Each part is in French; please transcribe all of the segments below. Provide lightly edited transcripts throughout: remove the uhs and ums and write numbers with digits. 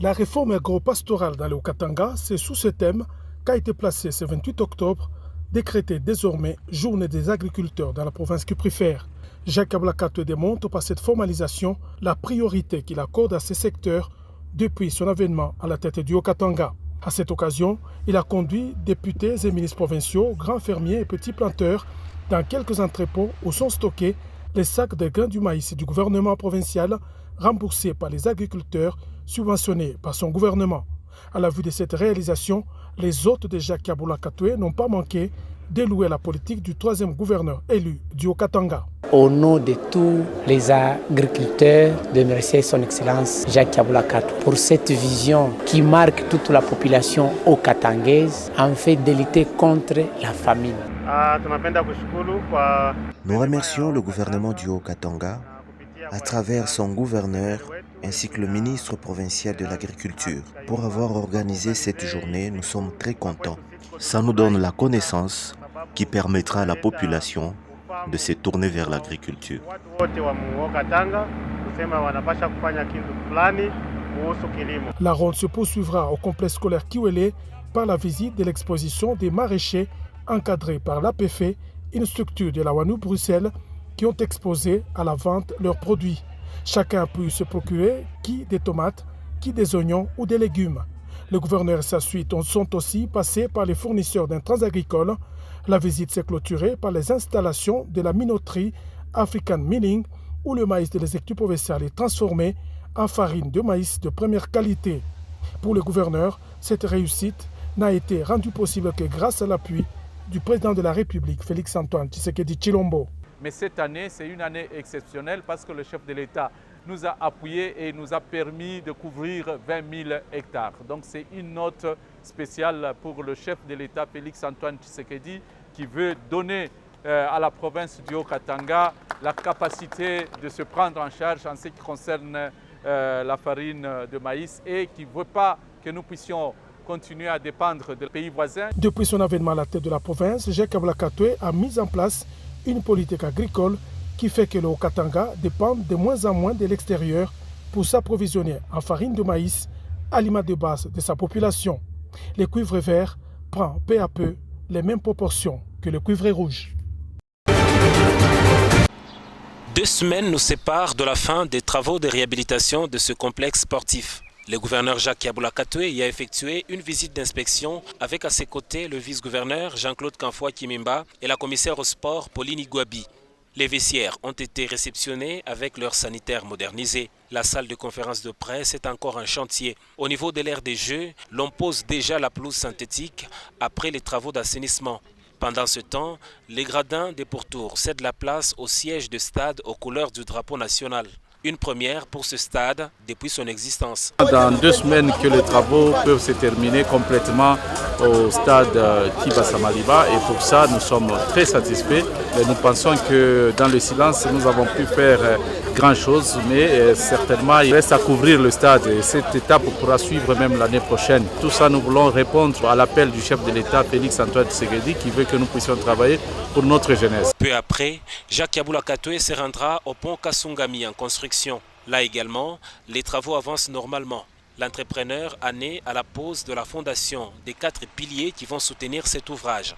La réforme agro-pastorale dans le Haut-Katanga, c'est sous ce thème qu'a été placé ce 28 octobre, décrété désormais Journée des agriculteurs dans la province qu'il préfère. Jacques Ablakato démontre par cette formalisation la priorité qu'il accorde à ces secteurs depuis son avènement à la tête du Haut-Katanga. À cette occasion, il a conduit députés et ministres provinciaux, grands fermiers et petits planteurs dans quelques entrepôts où sont stockés les sacs de grains du maïs du gouvernement provincial remboursés par les agriculteurs subventionnés par son gouvernement. À la vue de cette réalisation, les hôtes de Jacques Ablakato n'ont pas manqué de louer la politique du troisième gouverneur élu du Haut-Katanga. Au nom de tous les agriculteurs, de remercier son Excellence Jacques Ablakato pour cette vision qui marque toute la population haut-katangaise en fait de lutter contre la famine. Nous remercions le gouvernement du Haut-Katanga à travers son gouverneur ainsi que le ministre provincial de l'Agriculture. Pour avoir organisé cette journée, nous sommes très contents. Ça nous donne la connaissance qui permettra à la population de se tourner vers l'agriculture. La ronde se poursuivra au complexe scolaire Kiwele par la visite de l'exposition des maraîchers encadrés par l'APF, une structure de la ONU Bruxelles, qui ont exposé à la vente leurs produits. Chacun a pu se procurer qui des tomates, qui des oignons ou des légumes. Le gouverneur et sa suite sont aussi passés par les fournisseurs d'intrants agricoles. La visite s'est clôturée par les installations de la minoterie African Milling, où le maïs de l'exécutif provincial est transformé en farine de maïs de première qualité. Pour le gouverneur, cette réussite n'a été rendue possible que grâce à l'appui du président de la République, Félix-Antoine Tshisekedi Tshilombo. Mais cette année, c'est une année exceptionnelle parce que le chef de l'État nous a appuyés et nous a permis de couvrir 20 000 hectares. Donc c'est une note spéciale pour le chef de l'État, Félix-Antoine Tshisekedi, qui veut donner à la province du Haut-Katanga la capacité de se prendre en charge en ce qui concerne la farine de maïs et qui ne veut pas que nous puissions continuer à dépendre des pays voisins. Depuis son avènement à la tête de la province, Jacques Ablakato a mis en place une politique agricole qui fait que le Haut-Katanga dépend de moins en moins de l'extérieur pour s'approvisionner en farine de maïs, aliment de base de sa population. Le cuivre vert prend peu à peu les mêmes proportions que le cuivre rouge. 2 semaines nous séparent de la fin des travaux de réhabilitation de ce complexe sportif. Le gouverneur Jacques Ablakato y a effectué une visite d'inspection avec à ses côtés le vice-gouverneur Jean-Claude Kamfwa-Kimimba et la commissaire au sport Pauline Igouabi. Les vestiaires ont été réceptionnés avec leurs sanitaires modernisés. La salle de conférence de presse est encore un chantier. Au niveau de l'aire des Jeux, l'on pose déjà la pelouse synthétique après les travaux d'assainissement. Pendant ce temps, les gradins des pourtours cèdent la place au siège de stade aux couleurs du drapeau national. Une première pour ce stade depuis son existence. Dans 2 semaines que les travaux peuvent se terminer complètement au stade Kiba-Samaliba et pour ça nous sommes très satisfaits. Et nous pensons que dans le silence nous avons pu faire grand chose mais certainement il reste à couvrir le stade et cette étape pourra suivre même l'année prochaine. Tout ça nous voulons répondre à l'appel du chef de l'État Félix-Antoine Tshisekedi qui veut que nous puissions travailler pour notre jeunesse. Peu après, Jacques Ablakato se rendra au pont Kasungami en construction. Là également, les travaux avancent normalement. L'entrepreneur a né à la pose de la fondation des 4 piliers qui vont soutenir cet ouvrage.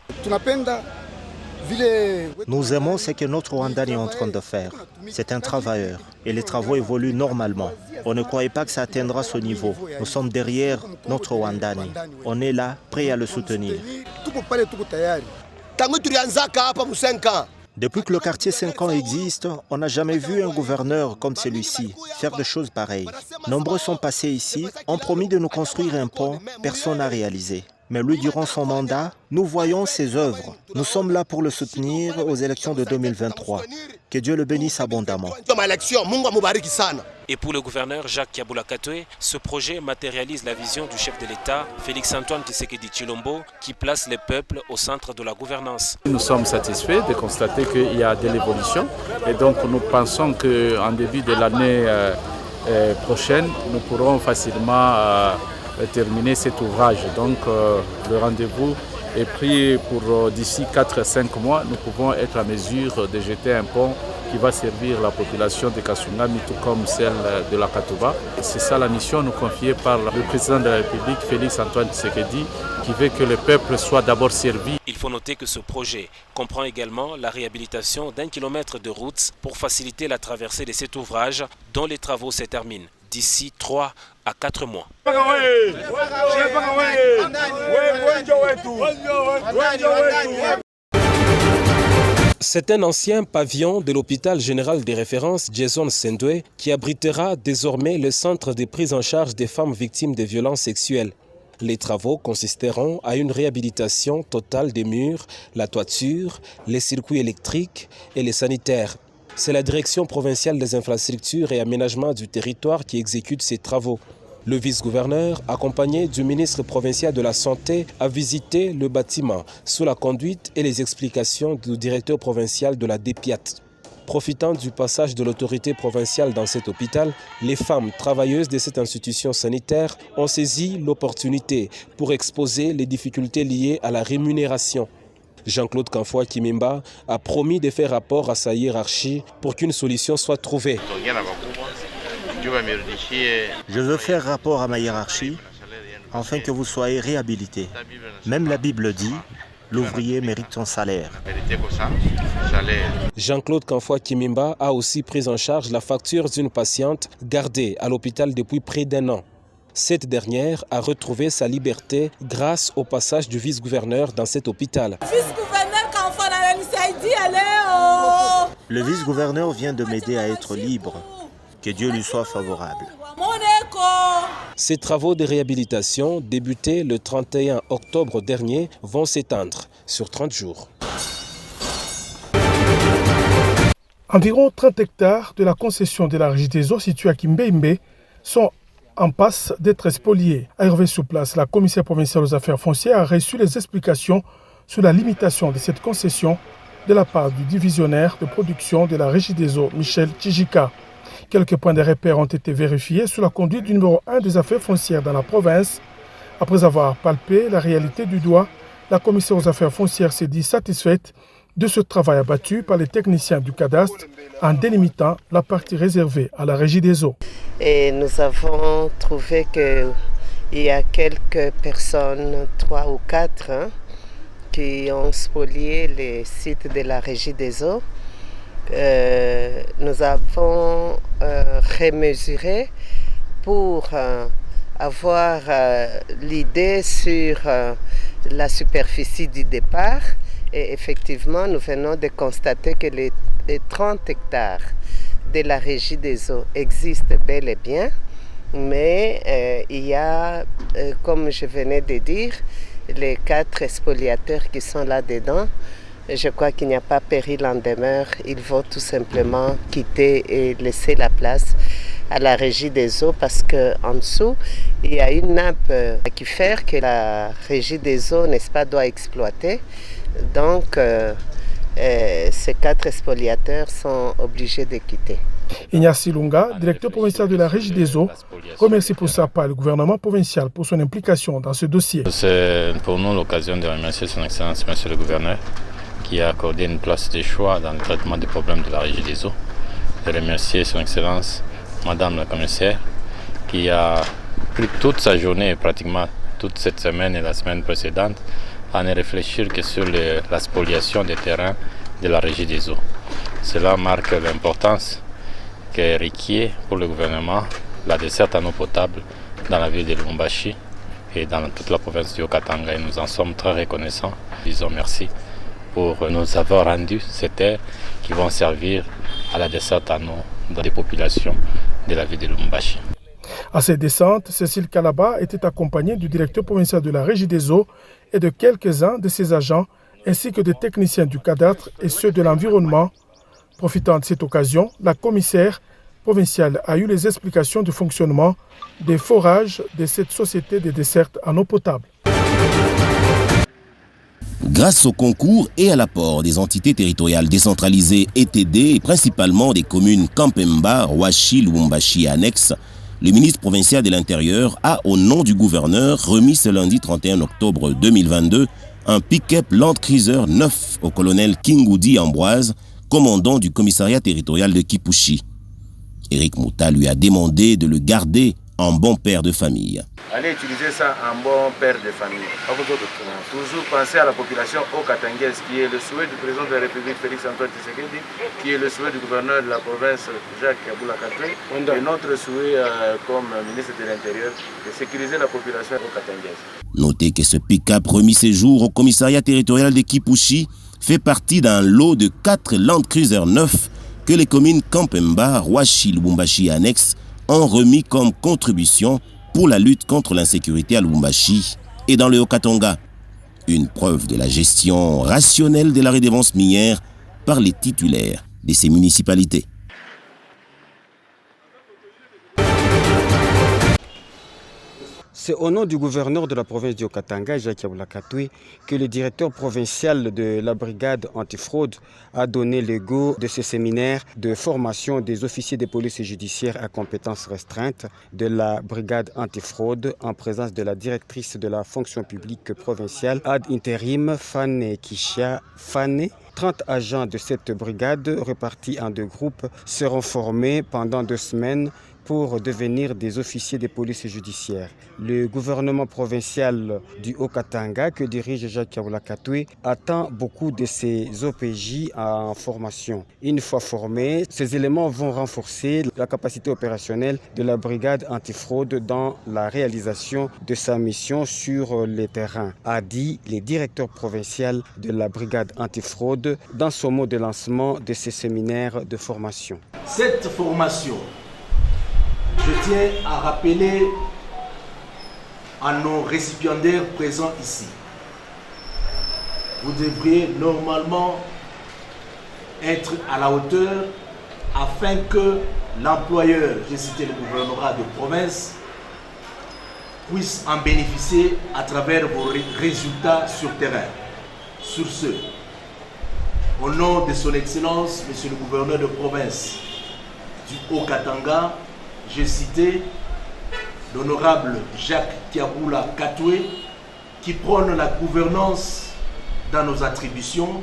Nous aimons ce que notre Rwanda est en train de faire. C'est un travailleur et les travaux évoluent normalement. On ne croyait pas que ça atteindra ce niveau. Nous sommes derrière notre Rwandani. On est là, prêts à le soutenir. Depuis que le quartier 5 ans existe, on n'a jamais vu un gouverneur comme celui-ci faire des choses pareilles. Nombreux sont passés ici, ont promis de nous construire un pont, personne n'a réalisé. Mais lui, durant son mandat, nous voyons ses œuvres. Nous sommes là pour le soutenir aux élections de 2023. Que Dieu le bénisse abondamment. Et pour le gouverneur Jacques Ablakato, ce projet matérialise la vision du chef de l'État, Félix-Antoine Tshisekedi Tshilombo, qui place les peuples au centre de la gouvernance. Nous sommes satisfaits de constater qu'il y a de l'évolution et donc nous pensons qu'en début de l'année prochaine, nous pourrons facilement terminer cet ouvrage. Donc le rendez-vous est pris pour d'ici 4 à 5 mois, nous pouvons être à mesure de jeter un pont qui va servir la population de Kasungami tout comme celle de la Katouba. C'est ça la mission nous confiée par le président de la République, Félix Antoine Tshisekedi, qui veut que le peuple soit d'abord servi. Il faut noter que ce projet comprend également la réhabilitation d'1 kilomètre de routes pour faciliter la traversée de cet ouvrage dont les travaux se terminent d'ici 3 à 4 mois. C'est un ancien pavillon de l'hôpital général des références Jason Sendwe qui abritera désormais le centre de prise en charge des femmes victimes de violences sexuelles. Les travaux consisteront à une réhabilitation totale des murs, la toiture, les circuits électriques et les sanitaires. C'est la direction provinciale des infrastructures et aménagement du territoire qui exécute ces travaux. Le vice-gouverneur, accompagné du ministre provincial de la Santé, a visité le bâtiment sous la conduite et les explications du directeur provincial de la DEPIAT. Profitant du passage de l'autorité provinciale dans cet hôpital, les femmes travailleuses de cette institution sanitaire ont saisi l'opportunité pour exposer les difficultés liées à la rémunération. Jean-Claude Kanfoua Kimimba a promis de faire rapport à sa hiérarchie pour qu'une solution soit trouvée. Je veux faire rapport à ma hiérarchie afin que vous soyez réhabilités. Même la Bible dit, l'ouvrier mérite son salaire. Jean-Claude Kanfoua Kimimba a aussi pris en charge la facture d'une patiente gardée à l'hôpital depuis près d'1 an. Cette dernière a retrouvé sa liberté grâce au passage du vice-gouverneur dans cet hôpital. Le vice-gouverneur vient de m'aider à être libre. Que Dieu lui soit favorable. Ces travaux de réhabilitation, débutés le 31 octobre dernier, vont s'étendre sur 30 jours. Environ 30 hectares de la concession de la Régie des eaux située à Kimbembe sont en passe d'être spoliés. Arrivé sur place, la commissaire provinciale aux affaires foncières a reçu les explications sur la limitation de cette concession de la part du divisionnaire de production de la Régie des eaux, Michel Tchijika. Quelques points de repère ont été vérifiés sous la conduite du numéro 1 des affaires foncières dans la province. Après avoir palpé la réalité du doigt, la commissaire aux affaires foncières s'est dit satisfaite de ce travail abattu par les techniciens du cadastre en délimitant la partie réservée à la Régie des eaux. Et nous avons trouvé qu'il y a quelques personnes, 3 ou 4, qui ont spolié les sites de la Régie des eaux. Nous avons remesuré pour avoir l'idée sur la superficie du départ et effectivement nous venons de constater que les 30 hectares de la Régie des eaux existent bel et bien, mais il y a, comme je venais de dire, les 4 spoliateurs qui sont là-dedans. Je crois qu'il n'y a pas péril en demeure. Il faut tout simplement quitter et laisser la place à la Régie des eaux parce qu'en dessous, il y a une nappe aquifère que la Régie des eaux, n'est-ce pas, doit exploiter. Donc, ces 4 spoliateurs sont obligés de quitter. Ignacy Lunga, directeur provincial de la Régie des eaux, remercie pour sa part le gouvernement provincial pour son implication dans ce dossier. C'est pour nous l'occasion de remercier son Excellence, Monsieur le gouverneur, qui a accordé une place de choix dans le traitement des problèmes de la Régie des eaux. De remercier son Excellence, Madame la commissaire, qui a pris toute sa journée, pratiquement toute cette semaine et la semaine précédente, à ne réfléchir que sur la spoliation des terrains de la Régie des eaux. Cela marque l'importance que requiert pour le gouvernement la desserte en eau potable dans la ville de Lubumbashi et dans toute la province du Haut-Katanga. Et nous en sommes très reconnaissants. Disons merci pour nous avoir rendu ces terres qui vont servir à la desserte en eau dans les populations de la ville de Lubumbashi. À cette descente, Cécile Kalaba était accompagnée du directeur provincial de la Régie des eaux et de quelques-uns de ses agents, ainsi que des techniciens du cadastre et ceux de l'environnement. Profitant de cette occasion, la commissaire provinciale a eu les explications du fonctionnement des forages de cette société de desserte en eau potable. Grâce au concours et à l'apport des entités territoriales décentralisées et aidées, et principalement des communes Kampemba, Rouachi, Lubumbashi et annexes, le ministre provincial de l'Intérieur a, au nom du gouverneur, remis ce lundi 31 octobre 2022 un pick-up Land Cruiser 9 au colonel Kingoudi Ambroise, commandant du commissariat territorial de Kipushi. Eric Mouta lui a demandé de le garder en bon père de famille. Allez utiliser ça en bon père de famille. Toujours penser à la population haut-katangaise, qui est le souhait du président de la République Félix-Antoine Tshisekedi, qui est le souhait du gouverneur de la province Jacques Yabula Katoué, et notre souhait comme ministre de l'Intérieur de sécuriser la population haut-katangaise. Notez que ce pick-up remis ces jours au commissariat territorial de Kipushi fait partie d'un lot de 4 Land Cruiser neufs que les communes Kampemba, Rouachi, Lubumbashi et Annexe ont remis comme contribution pour la lutte contre l'insécurité à Lubumbashi et dans le Haut-Katanga. Une preuve de la gestion rationnelle de la redevance minière par les titulaires de ces municipalités. C'est au nom du gouverneur de la province du Haut-Katanga, Jacques Yabula Katoué, que le directeur provincial de la brigade antifraude a donné le go de ce séminaire de formation des officiers de police judiciaire à compétences restreintes de la brigade antifraude en présence de la directrice de la fonction publique provinciale ad intérim, Fane Kishia Fane. 30 agents de cette brigade répartis en 2 groupes seront formés pendant 2 semaines pour devenir des officiers de police judiciaire. Le gouvernement provincial du Haut-Katanga, que dirige Jacques Yabula Katoué, attend beaucoup de ces OPJ en formation. Une fois formés, ces éléments vont renforcer la capacité opérationnelle de la brigade antifraude dans la réalisation de sa mission sur le terrain, a dit le directeur provincial de la brigade antifraude dans son mot de lancement de ces séminaires de formation. Cette formation, je tiens à rappeler à nos récipiendaires présents ici, vous devriez normalement être à la hauteur afin que l'employeur, j'ai cité le gouvernorat de province, puisse en bénéficier à travers vos résultats sur terrain. Sur ce, au nom de son Excellence, Monsieur le gouverneur de province du Haut-Katanga, j'ai cité l'honorable Jacques Yabula Katoué qui prône la gouvernance dans nos attributions.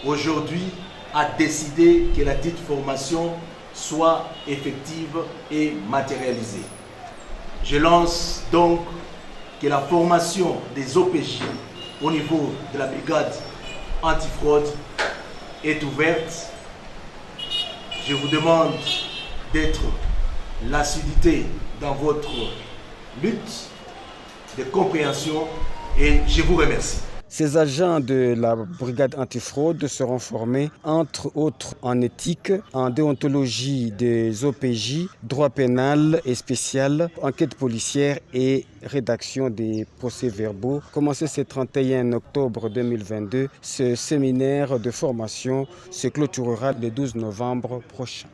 Aujourd'hui, a décidé que la dite formation soit effective et matérialisée. Je lance donc que la formation des OPJ au niveau de la brigade antifraude est ouverte. Je vous demande d'être l'assiduité dans votre lutte de compréhension et je vous remercie. Ces agents de la brigade antifraude seront formés, entre autres, en éthique, en déontologie des OPJ, droit pénal et spécial, enquête policière et rédaction des procès-verbaux. Commencé ce 31 octobre 2022, ce séminaire de formation se clôturera le 12 novembre prochain.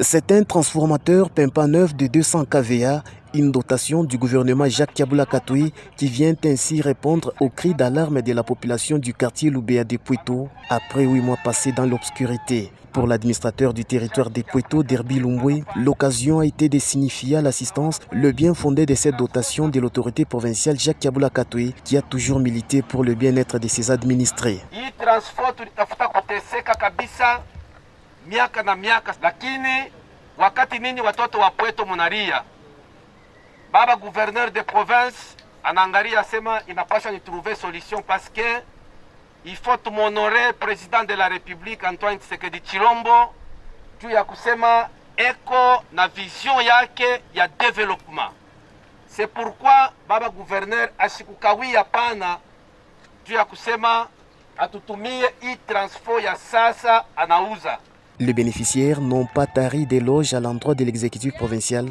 C'est un transformateur Pempa neuf de 200 kVA, une dotation du gouvernement Jacques Yabula Katoué qui vient ainsi répondre aux cris d'alarme de la population du quartier Loubéa de Pweto après 8 mois passés dans l'obscurité. Pour l'administrateur du territoire de Pweto, Derby Lumbwe, l'occasion a été de signifier à l'assistance le bien fondé de cette dotation de l'autorité provinciale Jacques Yabula Katoué qui a toujours milité pour le bien-être de ses administrés. Miaka na miaka, lakini wakati nini watoto wa Pweto munalia, baba gouverneur de province anaangalia sema inapasha ni trouver solution parce que il faut honorer président de la République Antoine Tshisekedi Chilombo juu ya kusema eko na vision yake ya développement. C'est pourquoi baba gouverneur ashikukawia pana juu ya kusema atutumie hii transfo ya sasa anauza. Les bénéficiaires n'ont pas tari d'éloges à l'endroit de l'exécutif provincial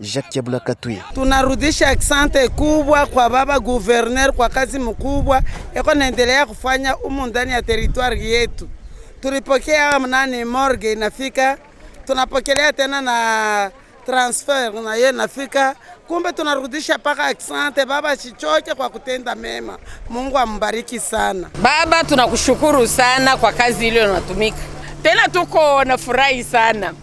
Jacques Yabula Katoué. Tunarudisha asante kubwa kwa baba gouverneur kwa kazi mkubwa eko naendelea kufanya humu ndani ya territoire yetu. Tulipokea mnane morgue inafika, tunapokelea tena na transfer na yeye nafika. Kumbe tunarudisha paka asante baba chichoke kwa kutenda mema. Mungu ambariki sana. Baba tunakushukuru sana kwa kazi ile unatumika. Tena tuko na furahi sana.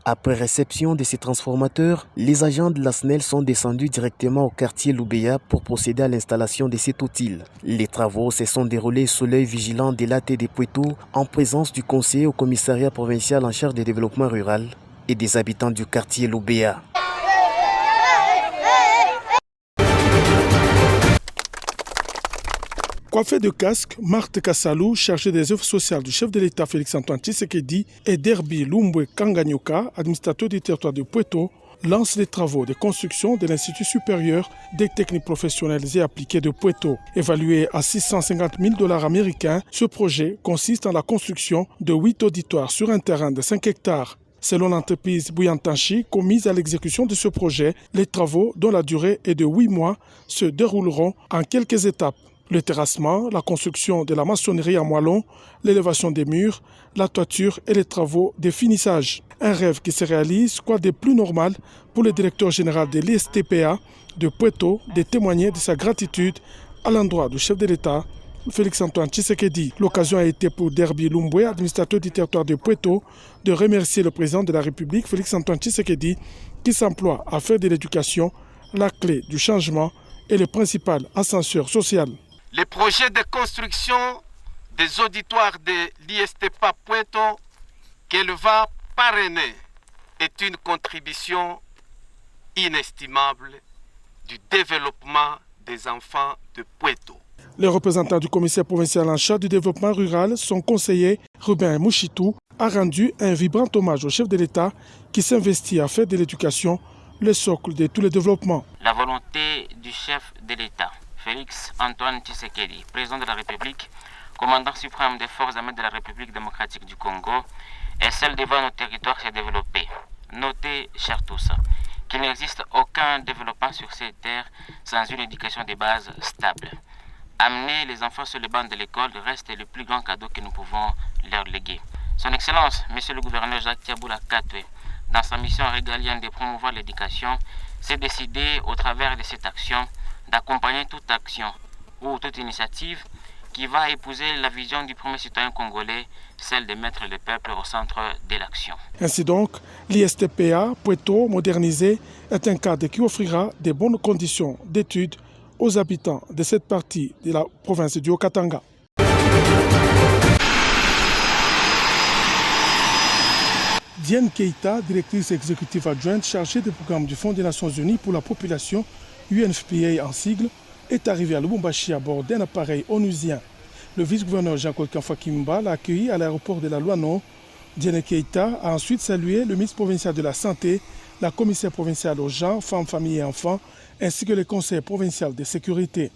Après réception de ces transformateurs, les agents de la SNEL sont descendus directement au quartier Loubéa pour procéder à l'installation de cet outil. Les travaux se sont déroulés sous l'œil vigilant de l'ATD Pweto en présence du conseiller au commissariat provincial en charge du développement rural et des habitants du quartier Loubéa. Coiffé de casque, Marthe Kassalou, chargée des œuvres sociales du chef de l'État Félix-Antoine Tshisekedi, et Derby Lumbwe Kanganyoka, administrateur du territoire de Pweto, lancent les travaux de construction de l'Institut supérieur des techniques professionnelles et appliquées de Pweto. Évalué à 650 000 $ américains, ce projet consiste en la construction de 8 auditoires sur un terrain de 5 hectares. Selon l'entreprise Bouyantanchi, commise à l'exécution de ce projet, les travaux, dont la durée est de 8 mois, se dérouleront en quelques étapes. Le terrassement, la construction de la maçonnerie en moellon, l'élévation des murs, la toiture et les travaux de finissage. Un rêve qui se réalise, quoi de plus normal pour le directeur général de l'ISTPA de Pweto de témoigner de sa gratitude à l'endroit du chef de l'État, Félix-Antoine Tshisekedi. L'occasion a été pour Derby Lumbwe, administrateur du territoire de Pweto, de remercier le président de la République, Félix-Antoine Tshisekedi, qui s'emploie à faire de l'éducation la clé du changement et le principal ascenseur social. Le projet de construction des auditoires de l'ISTPA Pweto qu'elle va parrainer est une contribution inestimable du développement des enfants de Pweto. Les représentants du commissaire provincial en charge du développement rural, son conseiller Ruben Mouchitou, a rendu un vibrant hommage au chef de l'État qui s'investit à faire de l'éducation le socle de tous les développements. La volonté du chef de l'État, Félix-Antoine Tshisekedi, président de la République, commandant suprême des forces armées de la République démocratique du Congo, est celle de voir nos territoires se développer. Notez, chers tous, qu'il n'existe aucun développement sur ces terres sans une éducation de base stable. Amener les enfants sur les bancs de l'école reste le plus grand cadeau que nous pouvons leur léguer. Son Excellence, Monsieur le gouverneur Jacques Tiaboula Katwe, dans sa mission régalienne de promouvoir l'éducation, s'est décidé, au travers de cette action, d'accompagner toute action ou toute initiative qui va épouser la vision du premier citoyen congolais, celle de mettre le peuple au centre de l'action. Ainsi donc, l'ISTPA Pweto modernisé est un cadre qui offrira de bonnes conditions d'études aux habitants de cette partie de la province du Haut-Katanga. Diane Keita, directrice exécutive adjointe chargée des programmes du Fonds des Nations Unies pour la population, UNFPA en sigle, est arrivée à Lubumbashi à bord d'un appareil onusien. Le vice-gouverneur Jean-Claude Kamfakimba l'a accueilli à l'aéroport de la Luano. Diane Keita a ensuite salué le ministre provincial de la Santé, la commissaire provinciale aux gens, femmes, familles et enfants, ainsi que le conseil provincial de sécurité.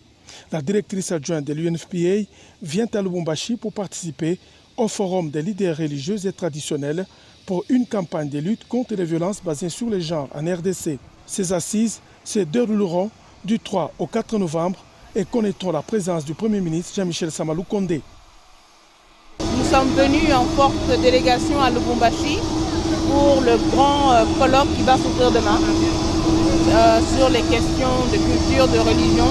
La directrice adjointe de l'UNFPA vient à Lubumbashi pour participer au forum des leaders religieux et traditionnels pour une campagne de lutte contre les violences basées sur les genres en RDC. Ces assises se dérouleront du 3 au 4 novembre et connaîtront la présence du Premier ministre Jean-Michel Samalou Kondé. Nous sommes venus en forte délégation à Lubumbashi pour le grand colloque qui va s'ouvrir demain sur les questions de culture, de religion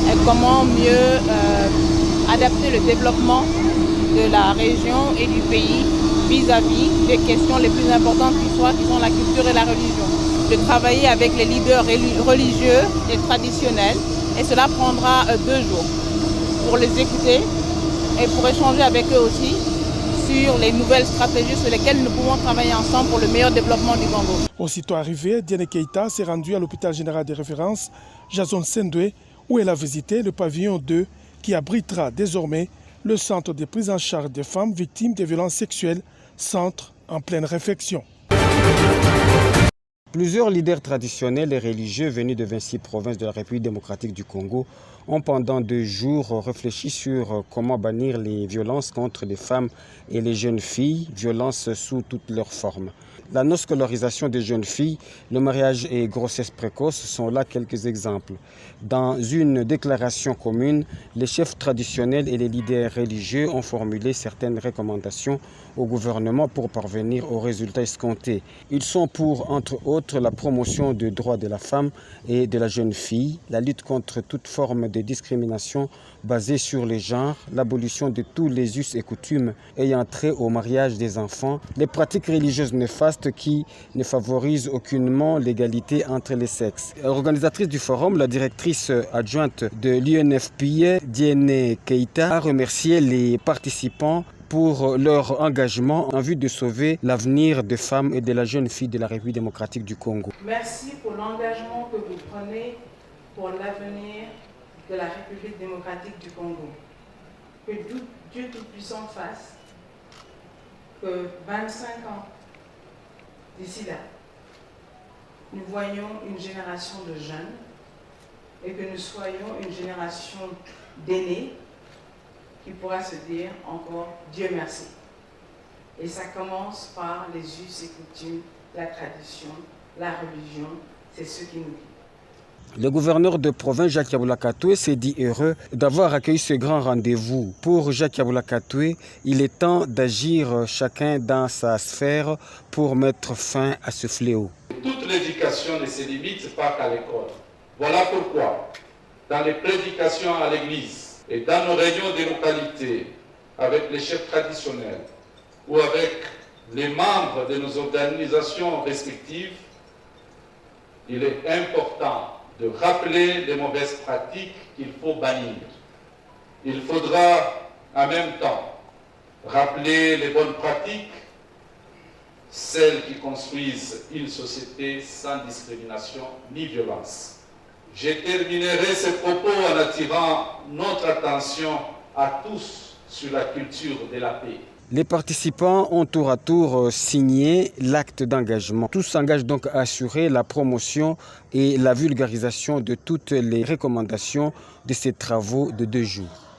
et comment mieux adapter le développement de la région et du pays vis-à-vis des questions les plus importantes qui sont la culture et la religion. De travailler avec les leaders religieux et traditionnels et cela prendra 2 jours pour les écouter et pour échanger avec eux aussi sur les nouvelles stratégies sur lesquelles nous pouvons travailler ensemble pour le meilleur développement du Congo. Aussitôt arrivée, Diane Keita s'est rendue à l'hôpital général de référence Jason Sendwe où elle a visité le pavillon 2 qui abritera désormais le centre de prise en charge des femmes victimes de violences sexuelles, centre en pleine réflexion. Plusieurs leaders traditionnels et religieux venus de 26 provinces de la République démocratique du Congo ont pendant 2 jours réfléchi sur comment bannir les violences contre les femmes et les jeunes filles, violences sous toutes leurs formes. La non-scolarisation des jeunes filles, le mariage et grossesse précoce sont là quelques exemples. Dans une déclaration commune, les chefs traditionnels et les leaders religieux ont formulé certaines recommandations au gouvernement pour parvenir aux résultats escomptés. Ils sont pour, entre autres, la promotion des droits de la femme et de la jeune fille, la lutte contre toute forme de discrimination basée sur les genres, l'abolition de tous les us et coutumes ayant trait au mariage des enfants, les pratiques religieuses néfastes qui ne favorisent aucunement l'égalité entre les sexes. Organisatrice du forum, la directrice adjointe de l'UNFPA, Diene Keita, a remercié les participants pour leur engagement en vue de sauver l'avenir des femmes et de la jeune fille de la République démocratique du Congo. Merci pour l'engagement que vous prenez pour l'avenir de la République démocratique du Congo. Que Dieu Tout-Puissant fasse que 25 ans d'ici là, nous voyons une génération de jeunes et que nous soyons une génération d'aînés qui pourra se dire encore Dieu merci. Et ça commence par les us et coutumes, la tradition, la religion, c'est ce qui nous guide. Le gouverneur de province, Jacques Yabula Katoué, s'est dit heureux d'avoir accueilli ce grand rendez-vous. Pour Jacques Yabula Katoué, il est temps d'agir chacun dans sa sphère pour mettre fin à ce fléau. Toute l'éducation ne se limite pas qu'à l'école. Voilà pourquoi, dans les prédications à l'église et dans nos réunions de localité, avec les chefs traditionnels ou avec les membres de nos organisations respectives, il est important de rappeler les mauvaises pratiques qu'il faut bannir. Il faudra en même temps rappeler les bonnes pratiques, celles qui construisent une société sans discrimination ni violence. Je terminerai ces propos en attirant notre attention à tous sur la culture de la paix. Les participants ont tour à tour signé l'acte d'engagement. Tous s'engagent donc à assurer la promotion et la vulgarisation de toutes les recommandations de ces travaux de 2 jours.